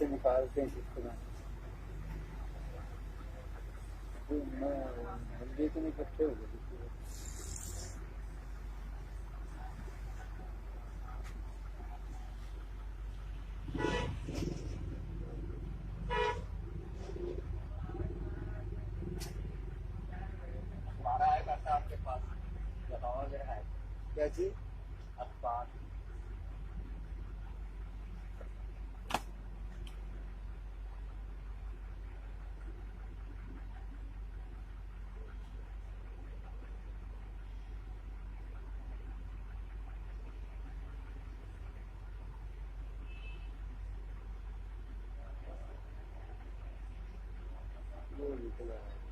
से निकालते हैं कितना हल्दी तो नहीं इकट्ठे हो गए। हमारा है पैसा आपके पास बताओ अगर है क्या चीज? अखबार वो निकला है।